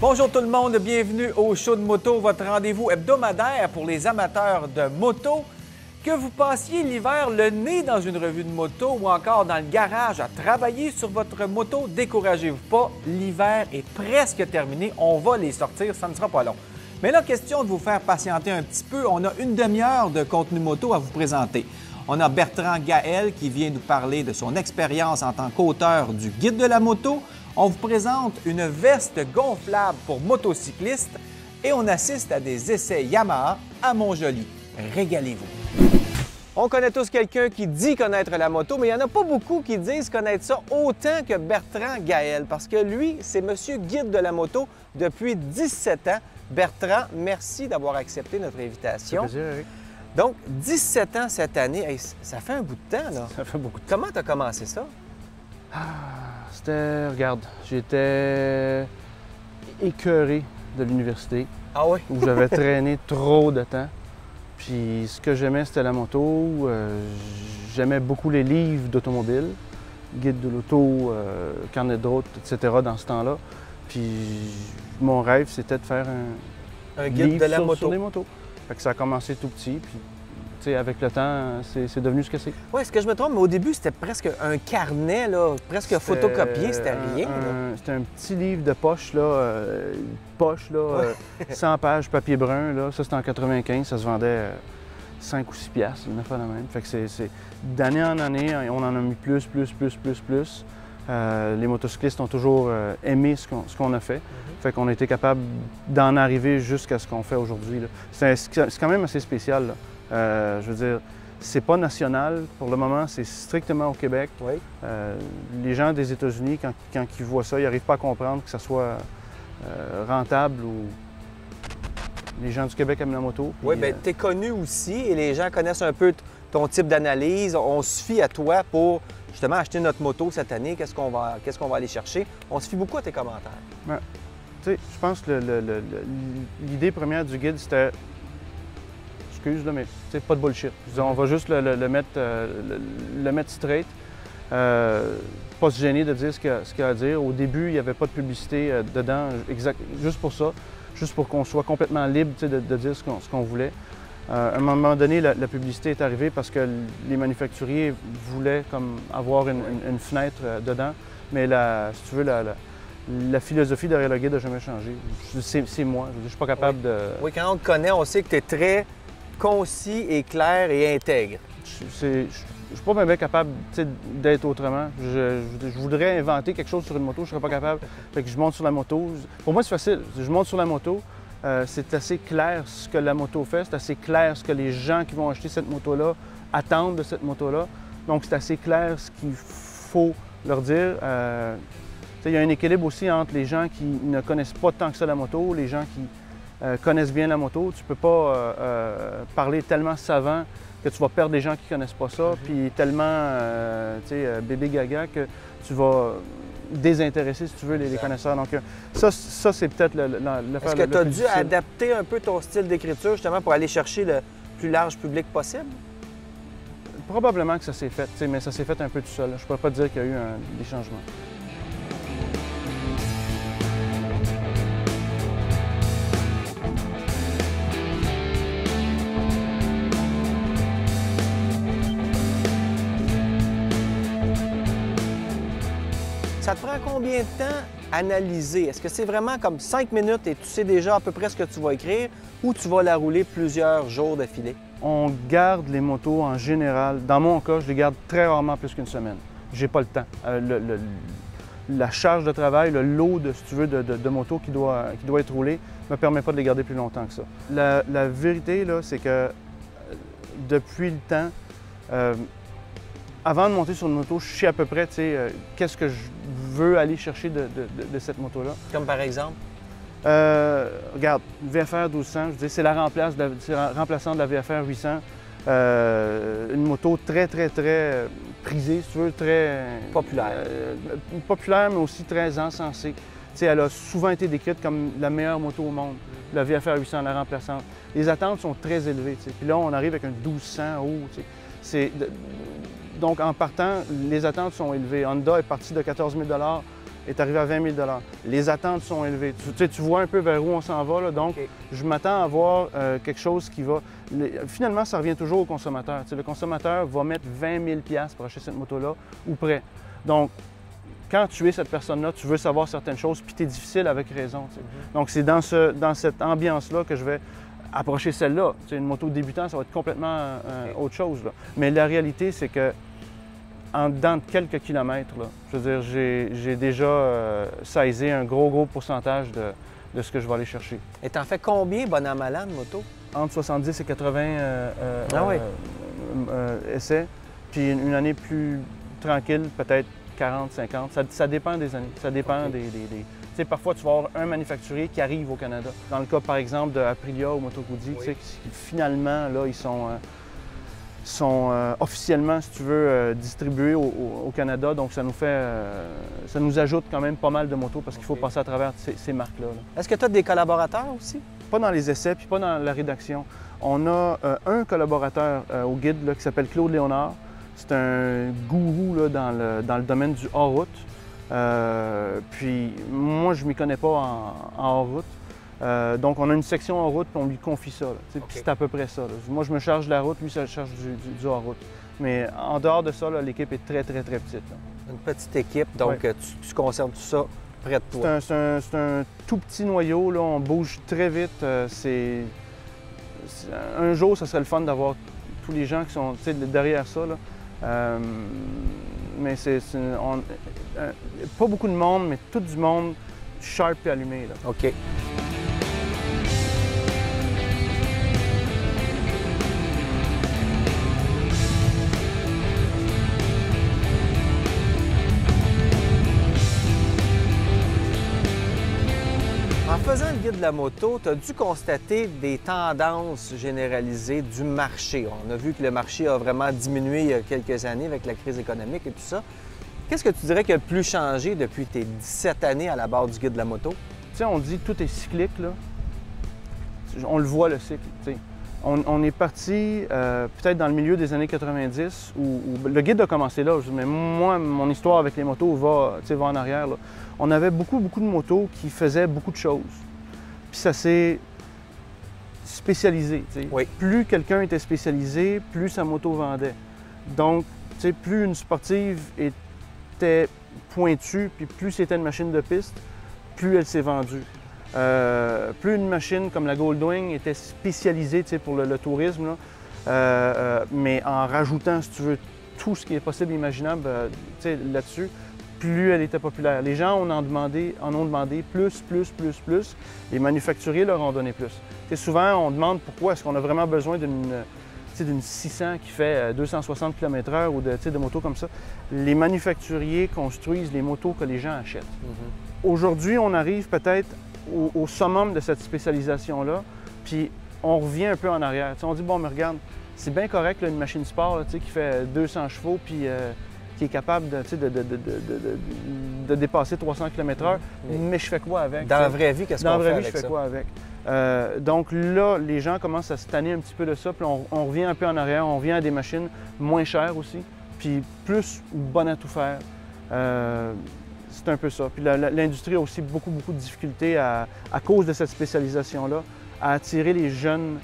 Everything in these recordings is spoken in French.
Bonjour tout le monde, bienvenue au Show de moto, votre rendez-vous hebdomadaire pour les amateurs de moto. Que vous passiez l'hiver le nez dans une revue de moto ou encore dans le garage à travailler sur votre moto, découragez-vous pas, l'hiver est presque terminé, on va les sortir, ça ne sera pas long. Mais là, question de vous faire patienter un petit peu, on a une demi-heure de contenu moto à vous présenter. On a Bertrand Gaël qui vient nous parler de son expérience en tant qu'auteur du Guide de la moto. On vous présente une veste gonflable pour motocyclistes et on assiste à des essais Yamaha à Montjoly. Régalez-vous! On connaît tous quelqu'un qui dit connaître la moto, mais il n'y en a pas beaucoup qui disent connaître ça autant que Bertrand Gaël, parce que lui, c'est Monsieur Guide de la moto depuis 17 ans. Bertrand, merci d'avoir accepté notre invitation. Ça fait plaisir, Eric. Donc, 17 ans cette année, hey, ça fait un bout de temps, là. Ça fait beaucoup de temps. Comment tu as commencé ça? Regarde, j'étais écœuré de l'université Ah oui? où j'avais traîné trop de temps. Puis ce que j'aimais, c'était la moto. J'aimais beaucoup les livres d'automobile, guide de l'auto, carnet de route, etc. dans ce temps-là. Puis mon rêve, c'était de faire Un guide livre de la sur moto. des motos. Fait que ça a commencé tout petit, puis tu sais, avec le temps, c'est devenu ce que c'est. Oui, est-ce que je me trompe? Mais au début, c'était presque un carnet, là, presque photocopié, c'était rien. Là. C'était un petit livre de poche, là, 100 pages, papier brun. Là. Ça, c'était en 95, ça se vendait 5 ou 6 piastres, une affaire de même. Fait que c'est d'année en année, on en a mis plus. Les motocyclistes ont toujours aimé ce qu'on a fait. Fait qu'on a été capable d'en arriver jusqu'à ce qu'on fait aujourd'hui. C'est quand même assez spécial. Là. Je veux dire, c'est pas national pour le moment, c'est strictement au Québec. Oui. Les gens des États-Unis, quand ils voient ça, ils n'arrivent pas à comprendre que ça soit rentable ou les gens du Québec aiment la moto. Oui, bien, tu es connu aussi et les gens connaissent un peu ton type d'analyse. On se fie à toi pour justement acheter notre moto cette année. Qu'est-ce qu'on va aller chercher? On se fie beaucoup à tes commentaires. Ouais. Tu sais, je pense que l'idée première du guide, c'était excuse-le, mais pas de bullshit. Je veux dire, on va juste le mettre straight. Pas se gêner de dire ce qu'il y a à dire. Au début, il n'y avait pas de publicité dedans, juste pour ça. Juste pour qu'on soit complètement libre de dire ce qu'on voulait. À un moment donné, la publicité est arrivée parce que les manufacturiers voulaient comme avoir une fenêtre dedans. Mais si tu veux, la philosophie derrière le guide n'a jamais changé. C'est moi. Je ne suis pas capable de... Oui, quand on te connaît, on sait que tu es très concis et clair et intègre. Je ne suis pas même capable d'être autrement. Je voudrais inventer quelque chose sur une moto, je ne serais pas capable. Fait que je monte sur la moto. Pour moi, c'est facile. Je monte sur la moto. C'est assez clair ce que la moto fait. C'est assez clair ce que les gens qui vont acheter cette moto-là attendent de cette moto-là. Donc, c'est assez clair ce qu'il faut leur dire. Il y a un équilibre aussi entre les gens qui ne connaissent pas tant que ça la moto, les gens qui connaissent bien la moto. Tu ne peux pas parler tellement savant que tu vas perdre des gens qui ne connaissent pas ça, puis tellement bébé gaga que tu vas désintéresser, si tu veux, les connaisseurs. Donc ça c'est peut-être le Est-ce que tu as dû adapter un peu ton style d'écriture justement pour aller chercher le plus large public possible? Probablement que ça s'est fait, mais ça s'est fait un peu tout seul. Je ne pourrais pas dire qu'il y a eu des changements. Ça te prend combien de temps analyser? Est-ce que c'est vraiment comme 5 minutes et tu sais déjà à peu près ce que tu vas écrire ou tu vas la rouler plusieurs jours d'affilée? On garde les motos en général. Dans mon cas, je les garde très rarement plus qu'une semaine. J'ai pas le temps. La charge de travail, le lot si tu veux, de motos qui doit être roulé ne me permet pas de les garder plus longtemps que ça. La vérité, là, c'est que depuis le temps, avant de monter sur une moto, je sais à peu près qu'est-ce que je veux aller chercher de cette moto-là. Comme par exemple? Regarde, VFR 1200, je dis, c'est la remplaçante de la VFR 800. Une moto très prisée, si tu veux, très... Populaire. Populaire, mais aussi très encensée. T'sais, elle a souvent été décrite comme la meilleure moto au monde, la VFR 800, la remplaçante. Les attentes sont très élevées. T'sais. Puis là, on arrive avec un 1200 haut. Donc, en partant, les attentes sont élevées. Honda est parti de 14 000 $. est arrivé à 20 000 $. Les attentes sont élevées. Tu vois un peu vers où on s'en va, là, donc je m'attends à voir quelque chose qui va... Finalement, ça revient toujours au consommateur. Le consommateur va mettre 20 000 $ pour acheter cette moto-là ou près. Donc, quand tu es cette personne-là, tu veux savoir certaines choses, puis tu es difficile avec raison. Donc, c'est dans cette ambiance-là que je vais approcher celle-là. Une moto débutant, ça va être complètement autre chose. Là. Mais la réalité, c'est que en dedans de quelques kilomètres, là, je veux dire, j'ai déjà saisi un gros pourcentage de ce que je vais aller chercher. Et t'en fais combien, bon an, mal an, de moto? Entre 70 et 80 essais. Puis une année plus tranquille, peut-être 40, 50. Ça dépend des années. Ça dépend des... Tu sais, parfois, tu vas avoir un manufacturier qui arrive au Canada. Dans le cas, par exemple, de Aprilia ou Moto Guzzi, tu sais, qui, finalement, là, ils sont officiellement, si tu veux, distribués au Canada. Donc, ça nous ajoute quand même pas mal de motos parce qu'il faut passer à travers ces marques-là. Est-ce que tu as des collaborateurs aussi? Pas dans les essais, puis pas dans la rédaction. On a un collaborateur au guide là, qui s'appelle Claude Léonard. C'est un gourou là, dans le domaine du hors-route. Puis moi, je ne m'y connais pas en hors-route. Donc, on a une section hors-route, puis on lui confie ça. Puis c'est à peu près ça. Là. Moi, je me charge de la route, lui, ça charge du hors-route. Mais en dehors de ça, l'équipe est très petite. Là. Une petite équipe, donc tu conserves tout ça près de toi. C'est un tout petit noyau, là. On bouge très vite. Un jour, ça serait le fun d'avoir tous les gens qui sont derrière ça. Là. Mais pas beaucoup de monde, mais tout du monde sharp et allumé. Là. OK. En faisant le guide de la moto, tu as dû constater des tendances généralisées du marché. On a vu que le marché a vraiment diminué il y a quelques années avec la crise économique et tout ça. Qu'est-ce que tu dirais qui a le plus changé depuis tes 17 années à la barre du guide de la moto? Tu sais, on dit que tout est cyclique, là. On le voit, le cycle. T'sais. On est parti peut-être dans le milieu des années 90, où le guide a commencé là. Mais moi, mon histoire avec les motos va en arrière. Là. On avait beaucoup de motos qui faisaient beaucoup de choses. Puis ça s'est spécialisé. Oui. Plus quelqu'un était spécialisé, plus sa moto vendait. Donc, plus une sportive était pointue, puis plus c'était une machine de piste, plus elle s'est vendue. Plus une machine comme la Goldwing était spécialisée pour le tourisme, là, mais en rajoutant, si tu veux, tout ce qui est possible et imaginable là-dessus, plus elle était populaire. Les gens en ont demandé plus. Les manufacturiers leur ont donné plus. Souvent, on demande pourquoi est-ce qu'on a vraiment besoin d'une 600 qui fait 260 km/h ou de motos comme ça. Les manufacturiers construisent les motos que les gens achètent. Aujourd'hui, on arrive peut-être au summum de cette spécialisation-là, puis on revient un peu en arrière. On dit, bon, mais regarde, c'est bien correct, là, une machine sport là, qui fait 200 chevaux, puis qui est capable de dépasser 300 km/h, mais je fais quoi avec? Dans la vraie vie, qu'est-ce qu'on fait avec ça? Dans la vraie vie, je fais quoi avec? Donc là, les gens commencent à se tanner un petit peu de ça, puis on revient un peu en arrière, on revient à des machines moins chères aussi, puis plus bonnes à tout faire. C'est un peu ça. Puis l'industrie a aussi beaucoup de difficultés à cause de cette spécialisation-là, à attirer les jeunes,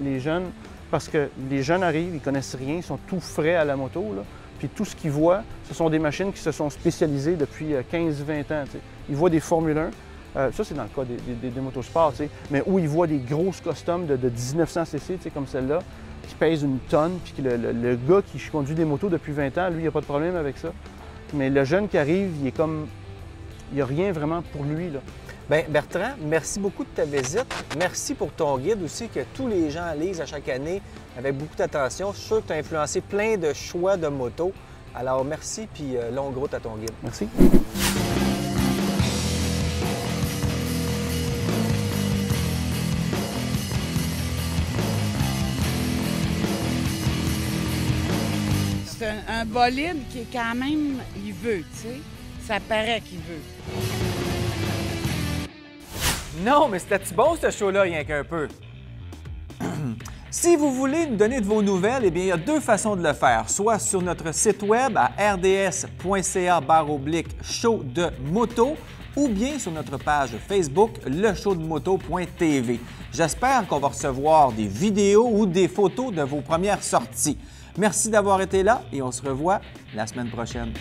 les jeunes, parce que les jeunes arrivent, ils connaissent rien, ils sont tout frais à la moto, là. Puis tout ce qu'ils voient, ce sont des machines qui se sont spécialisées depuis 15-20 ans. T'sais. Ils voient des Formule 1, ça c'est dans le cas des motosports, mais où ils voient des grosses customs de 1900 cc, comme celle-là, qui pèsent une tonne, puis que le gars qui conduit des motos depuis 20 ans, lui, il n'a pas de problème avec ça. Mais le jeune qui arrive, il est comme... Il n'y a rien vraiment pour lui, là. Bien, Bertrand, merci beaucoup de ta visite. Merci pour ton guide aussi, que tous les gens lisent à chaque année avec beaucoup d'attention. Je suis sûr que tu as influencé plein de choix de motos. Alors, merci, puis longue route à ton guide. Merci. C'est un bolide qui est quand même... Il veut, tu sais. Ça paraît qu'il veut. Non, mais c'était-tu bon, ce show-là, rien qu'un peu? Si vous voulez nous donner de vos nouvelles, eh bien, il y a deux façons de le faire, soit sur notre site web à rds.ca/show de moto ou bien sur notre page Facebook leshowdemoto.tv. J'espère qu'on va recevoir des vidéos ou des photos de vos premières sorties. Merci d'avoir été là et on se revoit la semaine prochaine.